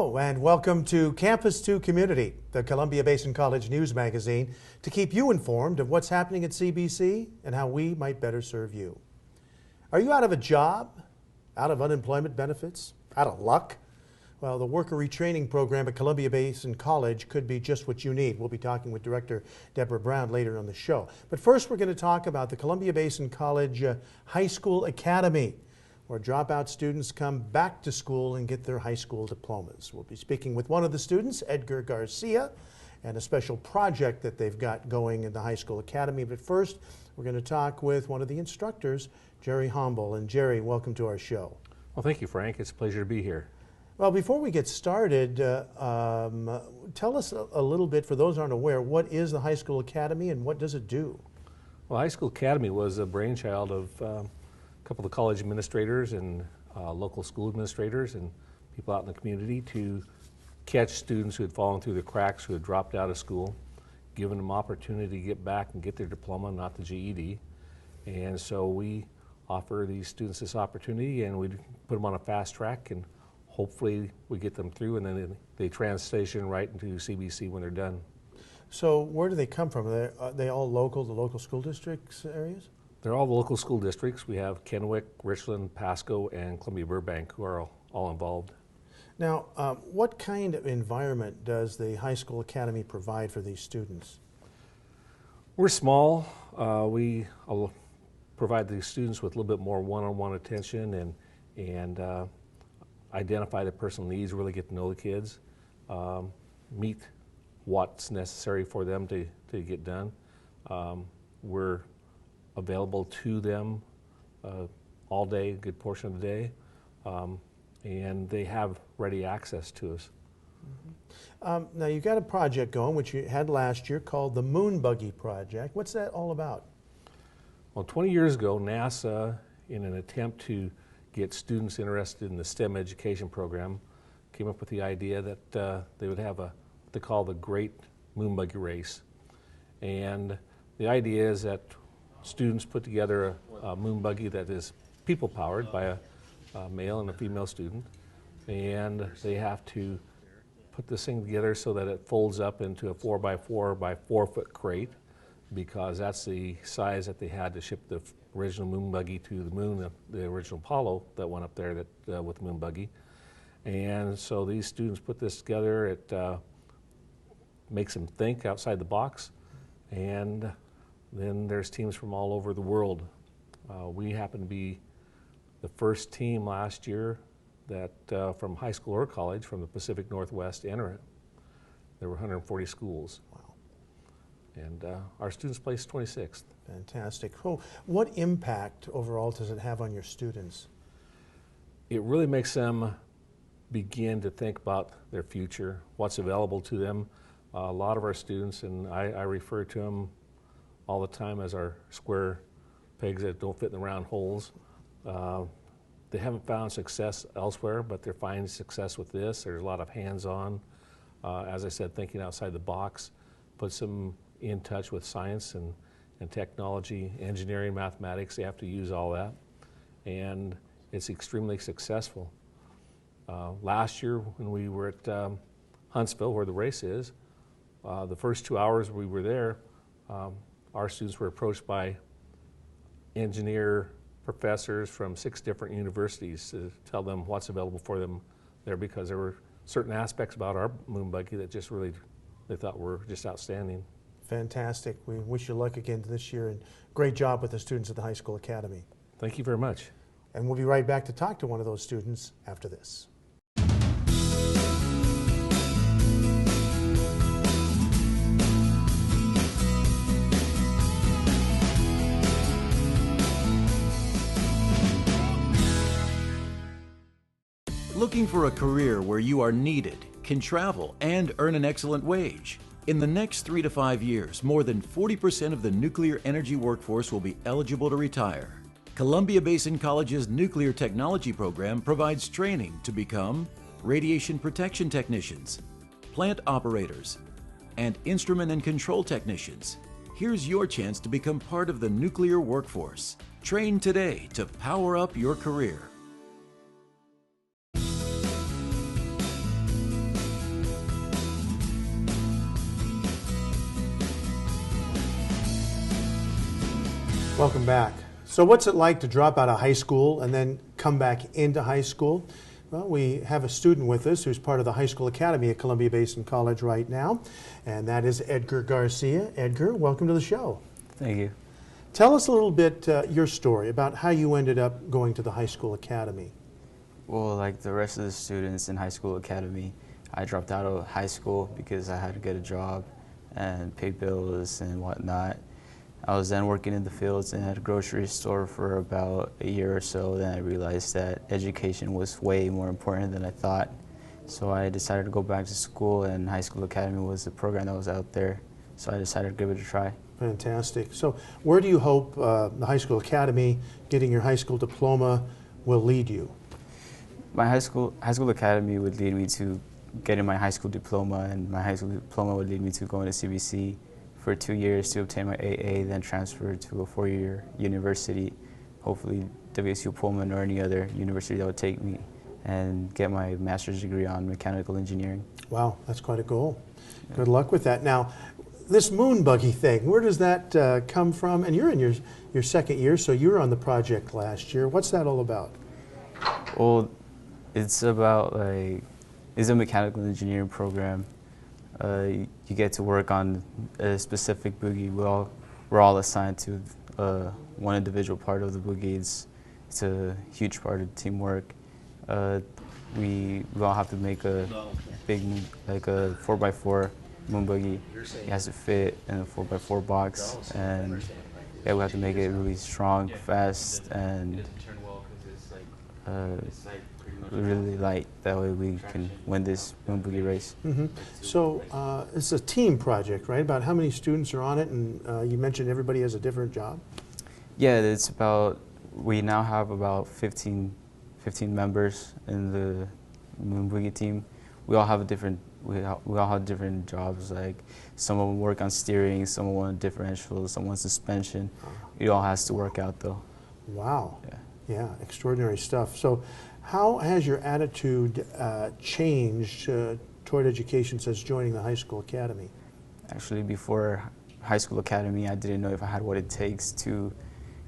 Hello and welcome to Campus to Community, the Columbia Basin College news magazine, to keep you informed of what's happening at CBC and how we might better serve you. Are you out of a job? Out of unemployment benefits? Out of luck? Well, the worker retraining program at Columbia Basin College could be just what you need. We'll be talking with Director Deborah Brown later on the show. But first, we're going to talk about the Columbia Basin College High School Academy, where dropout students come back to school and get their high school diplomas. We'll be speaking with one of the students, Edgar Garcia, and a special project that they've got going in the high school academy. But first, we're going to talk with one of the instructors, Jerry Homble. And Jerry, welcome to our show. Well, thank you, Frank. It's a pleasure to be here. Well, before we get started, tell us a little bit, for those who aren't aware, what is the High School Academy and what does it do? Well, High School Academy was a brainchild of a couple of college administrators and local school administrators and people out in the community to catch students who had fallen through the cracks, who had dropped out of school, giving them opportunity to get back and get their diploma, not the GED. And so we offer these students this opportunity, and we put them on a fast track, and hopefully we get them through, and then they transition right into CBC when they're done. So where do they come from? Are they all local, the local school districts areas? They're all the local school districts. We have Kennewick, Richland, Pasco, and Columbia Burbank, who are all involved. Now, what kind of environment does the High School Academy provide for these students? We're small. We provide these students with a little bit more one-on-one attention and identify the personal needs, really get to know the kids, meet what's necessary for them to get done. We're available to them all day, a good portion of the day, and they have ready access to us. Mm-hmm. Now, you've got a project going, which you had last year, called the Moon Buggy Project. What's that all about? Well, 20 years ago, NASA, in an attempt to get students interested in the STEM education program, came up with the idea that they would have what they call the Great Moon Buggy Race. And the idea is that students put together a moon buggy that is people-powered by a male and a female student, and they have to put this thing together so that it folds up into a 4x4 by 4 foot crate, because that's the size that they had to ship the original moon buggy to the moon, the original Apollo that went up there with the moon buggy. And so these students put this together. It makes them think outside the box, and then there's teams from all over the world. We happen to be the first team last year that from high school or college from the Pacific Northwest to enter it. There were 140 schools. Wow. And our students placed 26th. Fantastic. So what impact overall does it have on your students? It really makes them begin to think about their future, what's available to them. A lot of our students, and I refer to them all the time as our square pegs that don't fit in the round holes. They haven't found success elsewhere, but they're finding success with this. There's a lot of hands-on, as I said, thinking outside the box, puts them in touch with science and technology, engineering, mathematics. They have to use all that, and it's extremely successful. Last year when we were at Huntsville, where the race is, the first 2 hours we were there, our students were approached by engineer professors from 6 different universities to tell them what's available for them there, because there were certain aspects about our moon buggy that just really they thought were just outstanding. Fantastic. We wish you luck again this year, and great job with the students at the High School Academy. Thank you very much. And we'll be right back to talk to one of those students after this. Looking for a career where you are needed, can travel, and earn an excellent wage? In the next 3 to 5 years, more than 40% of the nuclear energy workforce will be eligible to retire. Columbia Basin College's Nuclear Technology program provides training to become radiation protection technicians, plant operators, and instrument and control technicians. Here's your chance to become part of the nuclear workforce. Train today to power up your career. Welcome back. So what's it like to drop out of high school and then come back into high school? Well, we have a student with us who's part of the High School Academy at Columbia Basin College right now, and that is Edgar Garcia. Edgar, welcome to the show. Thank you. Tell us a little bit your story about how you ended up going to the High School Academy. Well, like the rest of the students in High School Academy, I dropped out of high school because I had to get a job and pay bills and whatnot. I was then working in the fields and at a grocery store for about a year or so. Then I realized that education was way more important than I thought. So I decided to go back to school, and High School Academy was the program that was out there. So I decided to give it a try. Fantastic. So where do you hope the High School Academy, getting your high school diploma, will lead you? My high school academy would lead me to getting my high school diploma, and my high school diploma would lead me to going to CBC for 2 years to obtain my AA, then transfer to a 4-year university, hopefully WSU Pullman or any other university that would take me, and get my master's degree on mechanical engineering. Wow, that's quite a goal. Yeah. Good luck with that. Now, this moon buggy thing, where does that come from? And you're in your second year, so you were on the project last year. What's that all about? Well, it's about it's a mechanical engineering program. You get to work on a specific boogie. We're all assigned to one individual part of the boogie. It's a huge part of teamwork. We all have to make a big, like a 4x4 moon boogie. It has to fit in a 4x4 box, and yeah, we have to make it really strong, fast, and really light. That way we can win this moon boogie race. Mm-hmm. So it's a team project, right? About how many students are on it? And you mentioned everybody has a different job. Yeah, it's about, we now have about 15 members in the moon boogie team. We all have we all have different jobs. Like some of them work on steering, some on differentials, some on suspension. It all has to work out though. Wow. Yeah. Yeah, extraordinary stuff. So how has your attitude changed toward education since joining the High School Academy? Actually, before High School Academy, I didn't know if I had what it takes to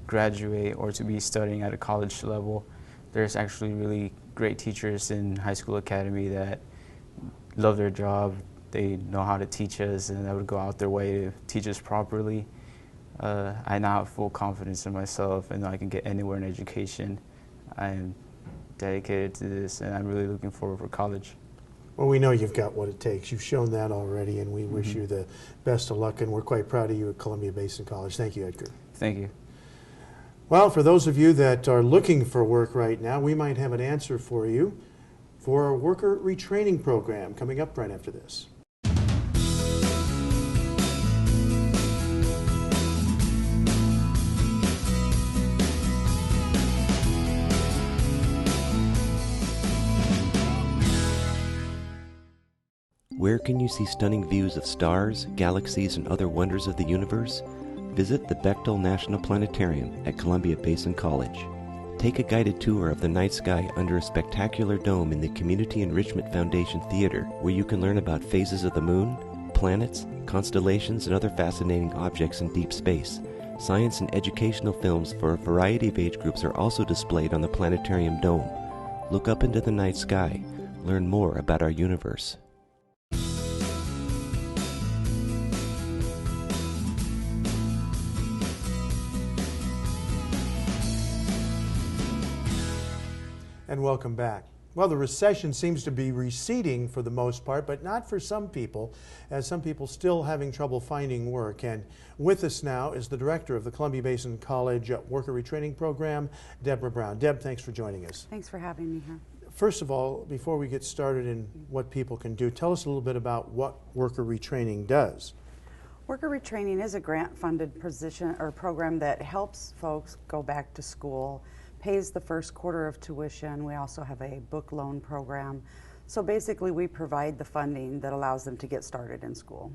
graduate or to be studying at a college level. There's actually really great teachers in High School Academy that love their job. They know how to teach us, and they would go out their way to teach us properly. I now have full confidence in myself, and I can get anywhere in education. I am dedicated to this, and I'm really looking forward for college. Well, we know you've got what it takes. You've shown that already, and we wish you the best of luck, and we're quite proud of you at Columbia Basin College. Thank you, Edgar. Thank you. Well, for those of you that are looking for work right now, we might have an answer for you for our worker retraining program coming up right after this. Where can you see stunning views of stars, galaxies, and other wonders of the universe? Visit the Bechtel National Planetarium at Columbia Basin College. Take a guided tour of the night sky under a spectacular dome in the Community Enrichment Foundation Theater, where you can learn about phases of the moon, planets, constellations, and other fascinating objects in deep space. Science and educational films for a variety of age groups are also displayed on the planetarium dome. Look up into the night sky. Learn more about our universe. And welcome back. Well, the recession seems to be receding for the most part, but not for some people, as some people still having trouble finding work. And with us now is the director of the Columbia Basin College Worker Retraining Program, Deborah Brown. Deb, thanks for joining us. Thanks for having me here. First of all, before we get started in what people can do, tell us a little bit about what worker retraining does. Worker retraining is a grant-funded position or program that helps folks go back to school, pays the first quarter of tuition. We also have a book loan program. So basically we provide the funding that allows them to get started in school.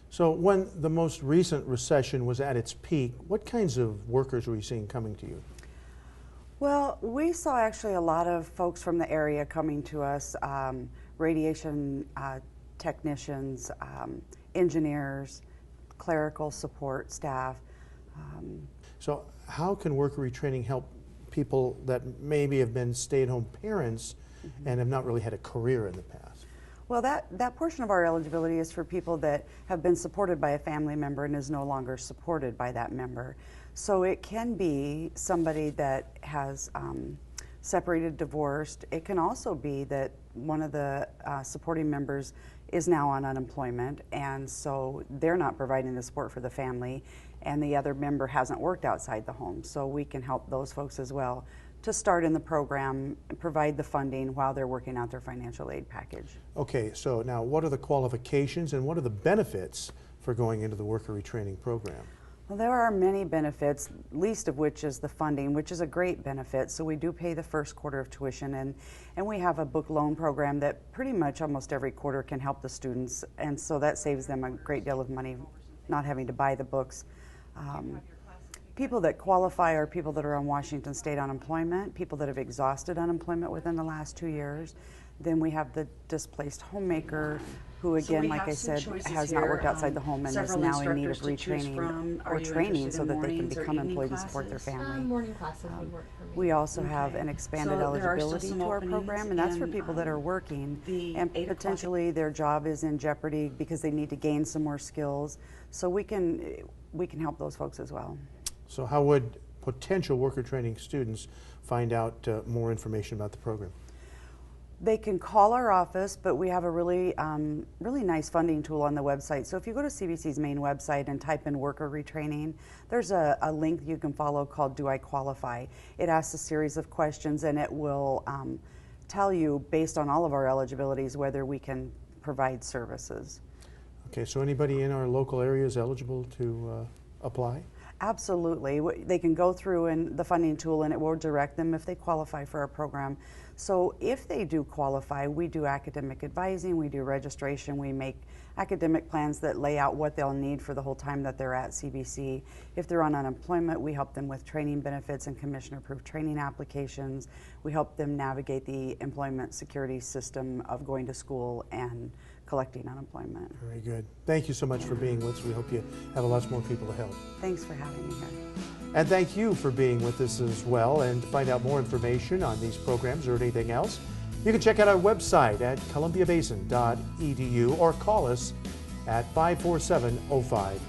So when the most recent recession was at its peak, what kinds of workers were you seeing coming to you? Well, we saw actually a lot of folks from the area coming to us, radiation technicians, engineers, clerical support staff. So how can worker retraining help people that maybe have been stay-at-home parents and have not really had a career in the past? Well, that portion of our eligibility is for people that have been supported by a family member and is no longer supported by that member. So it can be somebody that has separated, divorced. It can also be that one of the supporting members is now on unemployment, and so they're not providing the support for the family, and the other member hasn't worked outside the home. So we can help those folks as well to start in the program and provide the funding while they're working out their financial aid package. Okay, so now what are the qualifications and what are the benefits for going into the worker retraining program? Well, there are many benefits, least of which is the funding, which is a great benefit. So we do pay the first quarter of tuition, and we have a book loan program that pretty much almost every quarter can help the students, and so that saves them a great deal of money not having to buy the books. People that qualify are people that are on Washington State unemployment, people that have exhausted unemployment within the last 2 years. Then we have the displaced homemaker who, again, like I said, has not worked outside the home and is now in need of retraining or training so that they can become employed and support their family. Morning classes would work for me. We also have an expanded So there are still eligibility some to our openings program, and that's for in, people that are working the and 8 o'clock potentially their job is in jeopardy because they need to gain some more skills. So we can help those folks as well. So how would potential worker training students find out more information about the program? They can call our office, but we have a really nice funding tool on the website. So if you go to CBC's main website and type in worker retraining, there's a link you can follow called Do I Qualify? It asks a series of questions and it will tell you, based on all of our eligibilities, whether we can provide services. Okay, so anybody in our local area is eligible to apply? Absolutely. They can go through in the funding tool and it will direct them if they qualify for our program. So if they do qualify, we do academic advising, we do registration, we make academic plans that lay out what they'll need for the whole time that they're at CBC. If they're on unemployment, we help them with training benefits and commissioner-approved training applications. We help them navigate the employment security system of going to school and collecting unemployment. Very good. Thank you so much for being with us. We hope you have lots more people to help. Thanks for having me here. And thank you for being with us as well. And to find out more information on these programs or anything else, you can check out our website at columbiabasin.edu or call us at 547-0511.